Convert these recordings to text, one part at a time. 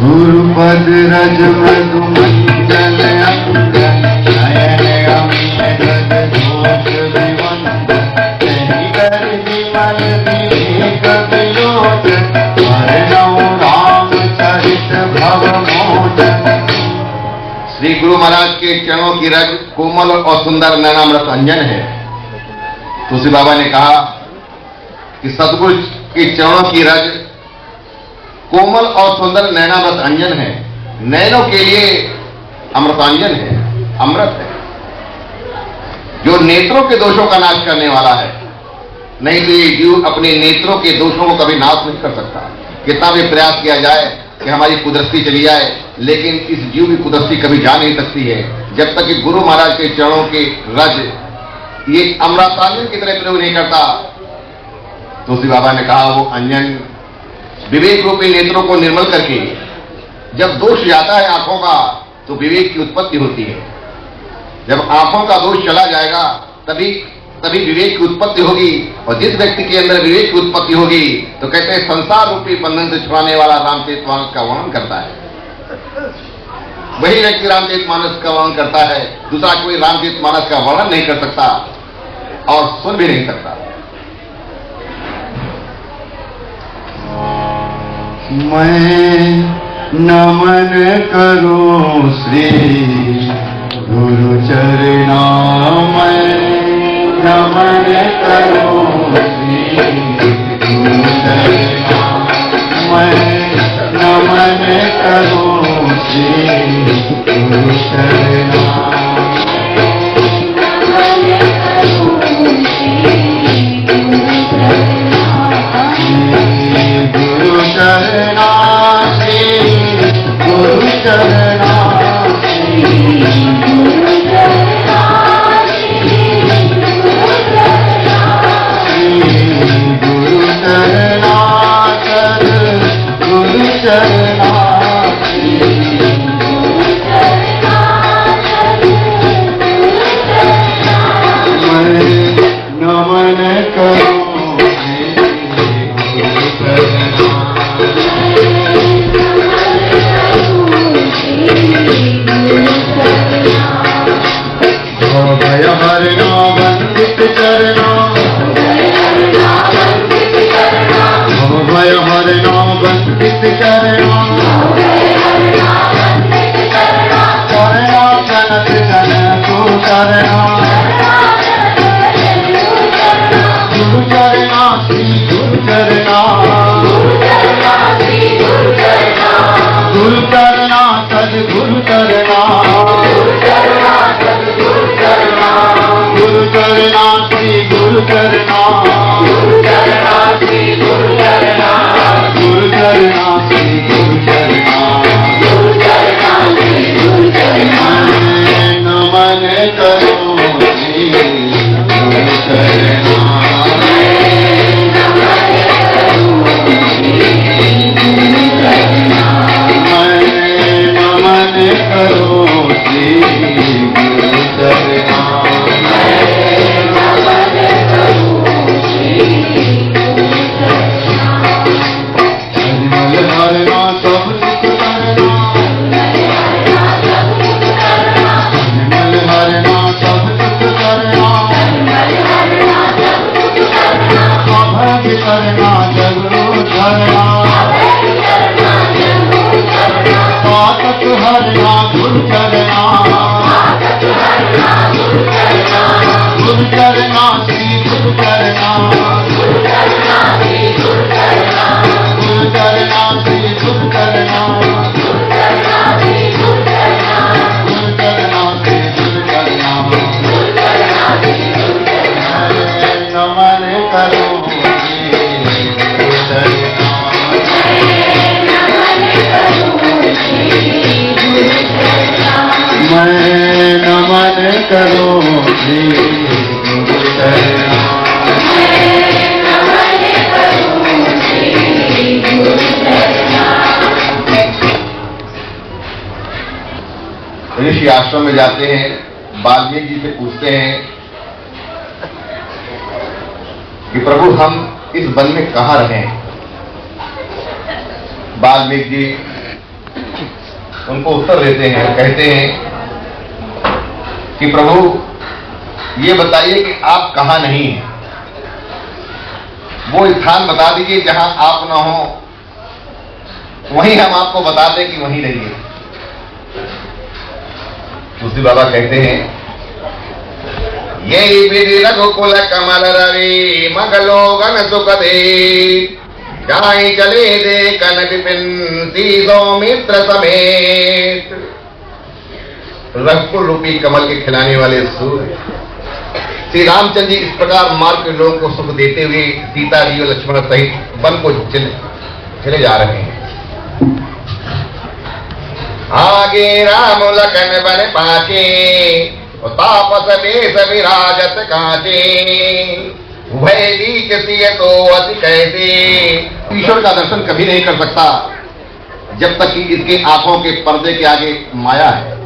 गुरुपद रज मधु मंजन अंगन नयन अमित गद घोष विवंदन तेहि कर विमल विवेक विलोचन वर्णौ राम चरित भव मोचन। श्री गुरु महाराज के चरणों की रज कोमल और सुंदर नैनामृत अंजन है। तुलसी बाबा ने कहा कि सतगुरु के चरणों की रज कोमल और सुंदर नैनामृत अंजन है। नैनों के लिए अमृतांजन है, अमृत है, जो नेत्रों के दोषों का नाश करने वाला है। नहीं तो ये जीव अपने नेत्रों के दोषों को कभी नाश नहीं कर सकता। कितना भी प्रयास किया जाए कि हमारी कुदृष्टि चली जाए, लेकिन इस जीव की कुदृष्टि कभी जा नहीं सकती है जब तक कि गुरु महाराज के चरणों के रज ये अमृतांजन की तरह प्रयोग नहीं करता। तुलसी बाबा ने कहा वो अंजन विवेक रूपी नेत्रों को निर्मल करके, जब दोष जाता है आंखों का तो विवेक की उत्पत्ति होती है। जब आंखों का दोष चला जाएगा तभी विवेक की उत्पत्ति होगी। और जिस व्यक्ति के अंदर विवेक की उत्पत्ति होगी तो कहते हैं संसार रूपी बंधन से छुड़ाने वाला रामचरितमानस का वर्णन करता है। वही व्यक्ति रामचरितमानस का वर्णन करता है, दूसरा कोई रामचरितमानस का वर्णन नहीं कर सकता और सुन भी नहीं सकता। मैं नमन करूं श्री गुरु चरणा, मैं नमन करूं श्री गुरु चरणा, मैं नमन करूं श्री गुरु चरणा। गुरु चरणा श्री गुरु चरणा, गुरु चरणा गुरु चरणा, मैं नमन करूं भय हरणा वंदित चरणा, भय हरणा वंदित चरणा, चरणा जनक जन को चरणा, गुरु चरणा श्री गुरु चरणा, गुरु चरणा सद्गुरु चरणा, गुरु चरणा श्री गुरु चरणा, गुरु चरणा श्री गुरु चरणा, गुरु चरणा श्री गुरु चरणा, गुरु चरणा श्री गुरु चरणा। नमन करो श्री गुरु चरणा, मैं नमन करो श्री गुरु चरणा। हरना सब सुख करना, हरना सब सुख करना, अभय करना जगरो धरना, पातक हरना गुरु चरणा, गुरु चरणा श्री गुरु चरणा, गुरु चरणा श्री गुरु चरणा, गुरु चरणा श्री गुरु चरणा, गुरु चरणा श्री गुरु चरणा, गुरु चरणा श्री गुरु चरणा, गुरु चरणा श्री गुरु चरणा। नमन करो श्री गुरु चरणा, मैं नमन करो श्री गुरु चरणा। ऋषि आश्रम में जाते हैं, वाल्मीकि जी से पूछते हैं कि प्रभु हम इस वन में कहाँ रहें। वाल्मीकि जी उनको उत्तर देते हैं, कहते हैं कि प्रभु ये बताइए कि आप कहां नहीं हैं, वो स्थान बता दीजिए जहां आप ना हो, वहीं हम आपको बता दें कि वहीं रहिए। तुलसी बाबा कहते हैं, यही विधि रघुकुल कमल रवि मंगलो गण सुख दे, जाहि चले दे कन विपिन सीधो मित्र समेत। रघुकुल रूपी कमल के खिलाने वाले सूर्य श्री रामचंद्र जी इस प्रकार मार्ग के लोगों को सुख देते हुए सीता जी और लक्ष्मण सहित वन को चले जा रहे हैं। आगे राम लखन बन पाचे, तापस बेस विराजत कांचे, भय लीक सिय तो अति कैसे। ईश्वर का दर्शन कभी नहीं कर सकता जब तक कि इसके आंखों के पर्दे के आगे माया है।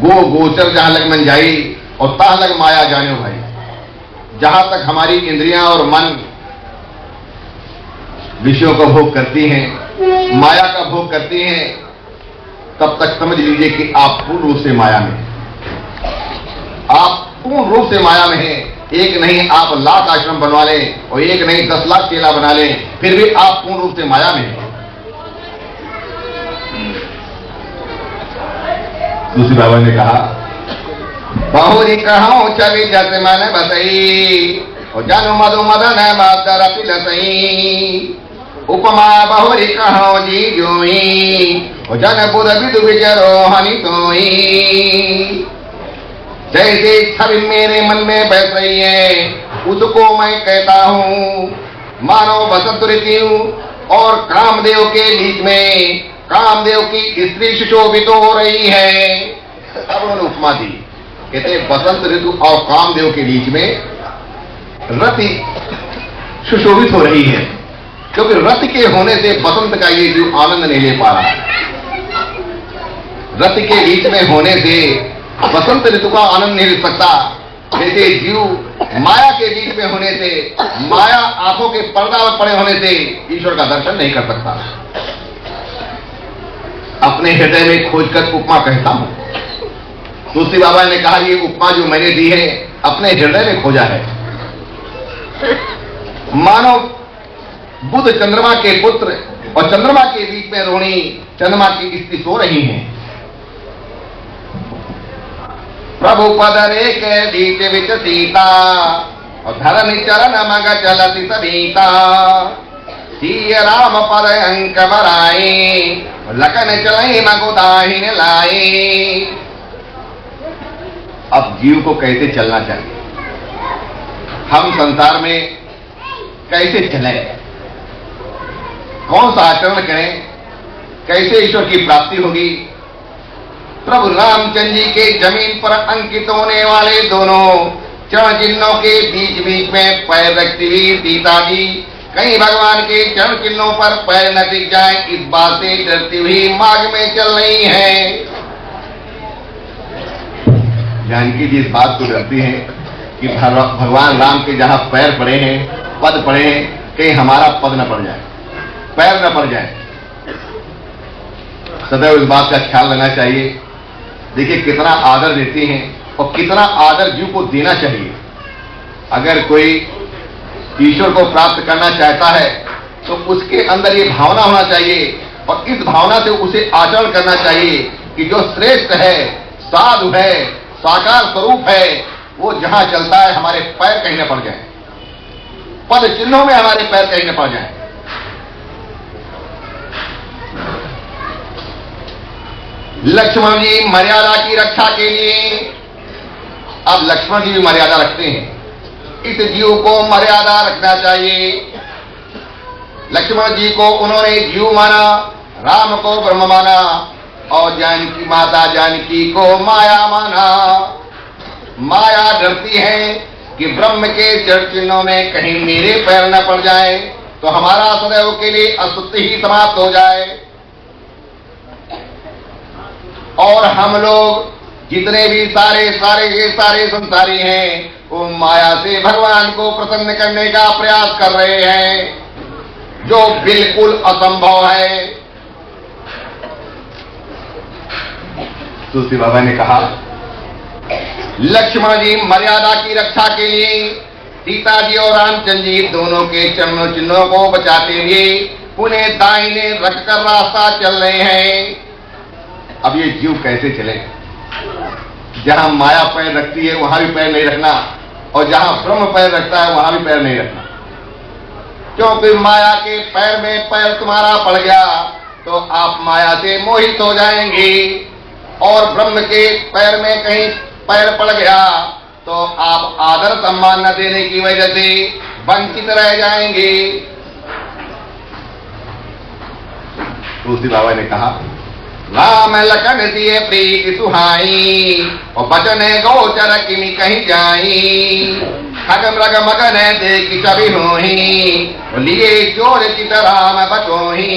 गो गोचर जहां लग मन जाई और ताह लग माया जाने भाई। जहां तक हमारी इंद्रियां और मन विषयों का भोग करती हैं, माया का भोग करती हैं, तब तक समझ लीजिए कि आप पूर्ण रूप से माया में, आप पूर्ण रूप से माया में हैं। एक नहीं आप लाख आश्रम बनवा लें और एक नहीं 10 लाख चेला बना लें, फिर भी आप पूर्ण रूप से माया में हैं। दूसरी बाबा ने कहा, बहुरी कहो चली जस मन बसई, और जन मधु मदन मातर लसई। उपमा बहुरी कहो जी जोई, और जन बुध विदु विचरो हनि सोई। जैसे छवि मेरे मन में बैठ रही है, उसको मैं कहता हूं मानो बसंत ऋतु और कामदेव के बीच में कामदेव की स्त्री सुशोभित हो रही है। अब उन्होंने उपमा दी, कहते बसंत ऋतु और कामदेव के बीच में रति सुशोभित हो रही है, क्योंकि रति के होने से बसंत का ये जीव आनंद नहीं ले पा रहा है। रति के बीच में होने से बसंत ऋतु का आनंद नहीं ले सकता। जैसे जीव माया के बीच में होने से, माया आंखों के पर्दा में पड़े होने से ईश्वर का दर्शन नहीं कर सकता। अपने हृदय में खोजकर उपमा कहता हूं। तुलसी बाबा ने कहा, ये उपमा जो मैंने दी है अपने हृदय में खोजा है। मानो बुध चंद्रमा के पुत्र और चंद्रमा के बीच में रोहिणी चंद्रमा की स्त्री सो रही हैं। प्रभु पद रेख बीच विच सीता, और धरनी चरण मग चलती सभीता। सिय राम पद अंक बराए, लखन चलई मगुदाहिन लाए। अब जीव को कैसे चलना चाहिए, हम संसार में कैसे चलें, कौन सा आचरण करें, कैसे ईश्वर की प्राप्ति होगी। प्रभु रामचंद्र जी के जमीन पर अंकित होने वाले दोनों चरण चिन्हों के बीच बीच में पैर रखती हुई सीता जी कहीं भगवान के चरण चिन्हों पर पैर न टिक जाए, इस बात से डरती हुई मार्ग में चल रही हैं। जानकी जी इस बात को डरती हैं कि भगवान राम के जहां पैर पड़े हैं, पद पड़े हैं, कहीं हमारा पद न पड़ जाए, पैर न पड़ जाए। सदैव इस बात का ख्याल रखना चाहिए। देखिए कितना आदर देती हैं और कितना आदर जीव को देना चाहिए। अगर कोई ईश्वर को प्राप्त करना चाहता है तो उसके अंदर ये भावना होना चाहिए और इस भावना से उसे आचरण करना चाहिए कि जो श्रेष्ठ है, साधु है, साकार स्वरूप है, वो जहां चलता है हमारे पैर कहीं न पड़ जाए, पद चिन्हों में हमारे पैर कहीं न पड़ जाए। लक्ष्मण जी मर्यादा की रक्षा के लिए, अब लक्ष्मण जी भी मर्यादा रखते हैं। इस जीव को मर्यादा रखना चाहिए। लक्ष्मण जी को उन्होंने जीव माना, राम को ब्रह्म माना और जानकी माता जानकी को माया माना। माया डरती है कि ब्रह्म के जड़ चिन्हों में कहीं मेरे पैर न पड़ जाए तो हमारा सदैव के लिए अस्तित्व ही समाप्त हो जाए। और हम लोग जितने भी सारे संसारी हैं वो माया से भगवान को प्रसन्न करने का प्रयास कर रहे हैं, जो बिल्कुल असंभव है। तुलसी बाबा ने कहा, लक्ष्मण जी मर्यादा की रक्षा के लिए सीता जी और रामचंद्र जी दोनों के चरणों चिन्हों को बचाते हुए उन्हें दाहिने रखकर रास्ता चल रहे हैं। अब ये जीव कैसे चले? जहां माया पैर रखती है वहां भी पैर नहीं रखना, और जहां ब्रह्म पैर रखता है वहां भी पैर नहीं रखना। क्योंकि माया के पैर में पैर तुम्हारा पड़ गया तो आप माया से मोहित हो जाएंगे, और ब्रह्म के पैर में कहीं पैर पड़ गया तो आप आदर सम्मान न देने की वजह से वंचित रह जाएंगे। तुलसी बाबा ने कहा, राम लखन सिए प्रीति सुहाई, और बचन गोचर किमि कहीं जाई, खग मृग मगन देखि छवि होही, लिए चोर चित राम बचोही।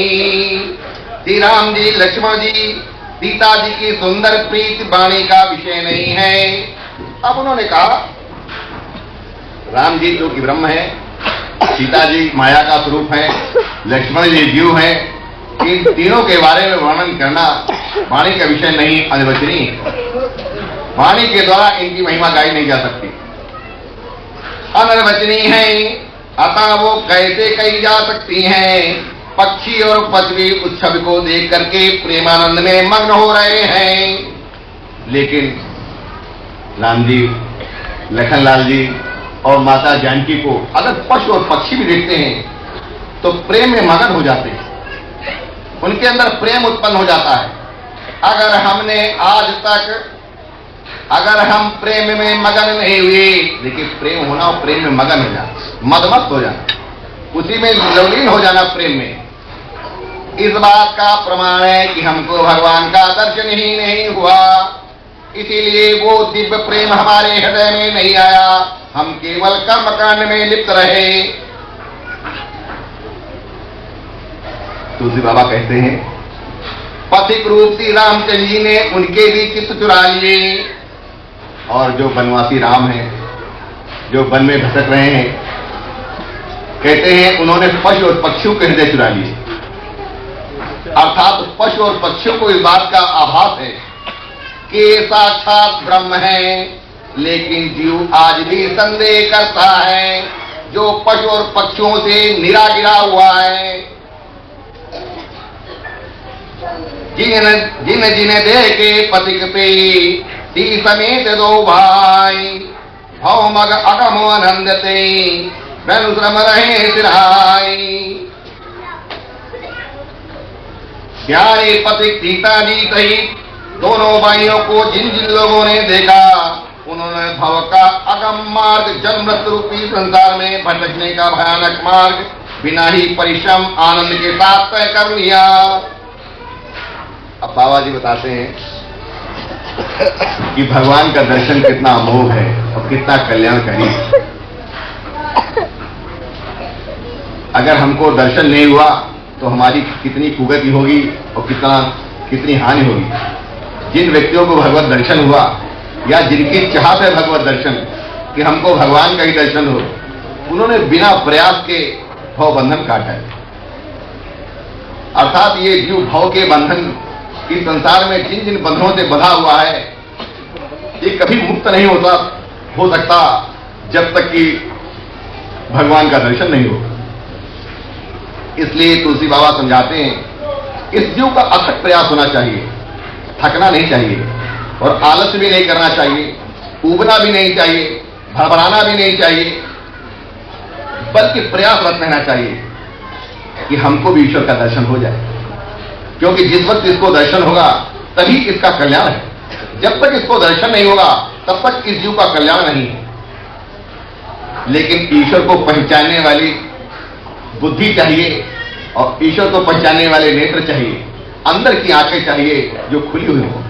श्री राम जी लक्ष्मण जी सीता जी की सुंदर प्रीति वाणी का विषय नहीं है। अब उन्होंने कहा, राम जी जो कि ब्रह्म है, सीता जी माया का स्वरूप है, लक्ष्मण जी जीव है, इन तीनों के बारे में वर्णन करना वाणी का विषय नहीं, अनिर्वचनीय है। वाणी के द्वारा इनकी महिमा गाई नहीं जा सकती, अनिर्वचनीय है। अतः वो कैसे कही जा सकती हैं? पक्षी और पक्षी उस छवि को देख करके प्रेमानंद में मग्न हो रहे हैं। लेकिन राम जी, लखनलाल जी और माता जानकी को अगर पशु और पक्षी भी देखते हैं तो प्रेम में मगन हो जाते हैं, उनके अंदर प्रेम उत्पन्न हो जाता है। अगर हमने आज तक अगर हम प्रेम में मगन नहीं हुए, देखिए प्रेम होना और प्रेम में मगन हो जाना, मदमस्त हो जाना, उसी में लवलीन हो जाना प्रेम में, इस बात का प्रमाण है कि हमको भगवान का दर्शन ही नहीं हुआ। इसीलिए वो दिव्य प्रेम हमारे हृदय में नहीं आया, हम केवल कर्मकांड में लिप्त रहे। तुलसी बाबा कहते हैं, पथिक रूप श्री रामचंद्र जी ने उनके भी चित्त चुरा लिए, और जो वनवासी राम हैं, जो वन में भटक रहे हैं, कहते हैं उन्होंने पशु और पक्षियों के हृदय चुरा लिए। अर्थात पशु और पक्षियों को इस बात का आभास है कि साक्षात ब्रह्म है, लेकिन जीव आज भी संदेह करता है, जो पशु और पक्षियों से निरा गिरा हुआ है। जिन जिन देखे पथिक पे ती समेत दो भाई, भव मग अगम आनंदते धनु श्रम रहे सिराई। प्यारे पथिक सीता जी सहित दोनों भाइयों को जिन जिन लोगों ने देखा, उन्होंने भव का अगम मार्ग, जन्म मृत्यु रूपी संसार में भटकने का भयानक मार्ग बिना ही परिश्रम आनंद के साथ तय कर लिया। अब बाबा जी बताते हैं कि भगवान का दर्शन कितना अमोघ है और कितना कल्याणकारी है। अगर हमको दर्शन नहीं हुआ तो हमारी कितनी कुगति होगी और कितनी हानि होगी। जिन व्यक्तियों को भगवत दर्शन हुआ, या जिनकी चाहत है भगवत दर्शन कि हमको भगवान का ही दर्शन हो, उन्होंने बिना प्रयास के भव बंधन काटा है। अर्थात ये जीव भव के बंधन, इस संसार में जिन जिन बंधनों से बंधा हुआ है, ये कभी मुक्त नहीं हो सकता जब तक कि भगवान का दर्शन नहीं हो। इसलिए तुलसी बाबा समझाते हैं, इस जीव का अथक प्रयास होना चाहिए, थकना नहीं चाहिए, और आलस्य भी नहीं करना चाहिए, ऊबना भी नहीं चाहिए, भड़बड़ाना भी नहीं चाहिए, बल्कि प्रयासरत रहना चाहिए कि हमको भी ईश्वर का दर्शन हो जाए। क्योंकि जिस वक्त इसको दर्शन होगा तभी इसका कल्याण है। जब तक इसको दर्शन नहीं होगा तब तक इस जीव का कल्याण नहीं है। लेकिन ईश्वर को पहचानने वाली बुद्धि चाहिए, और ईश्वर को पहचानने वाले नेत्र चाहिए, अंदर की आंखें चाहिए जो खुली हुई हो।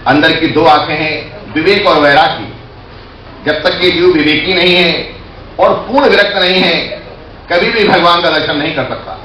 अंदर की दो आंखें हैं, विवेक और वैराग्य। जब तक ये जीव विवेकी नहीं है और पूर्ण विरक्त नहीं है, कभी भी भगवान का दर्शन नहीं कर सकता।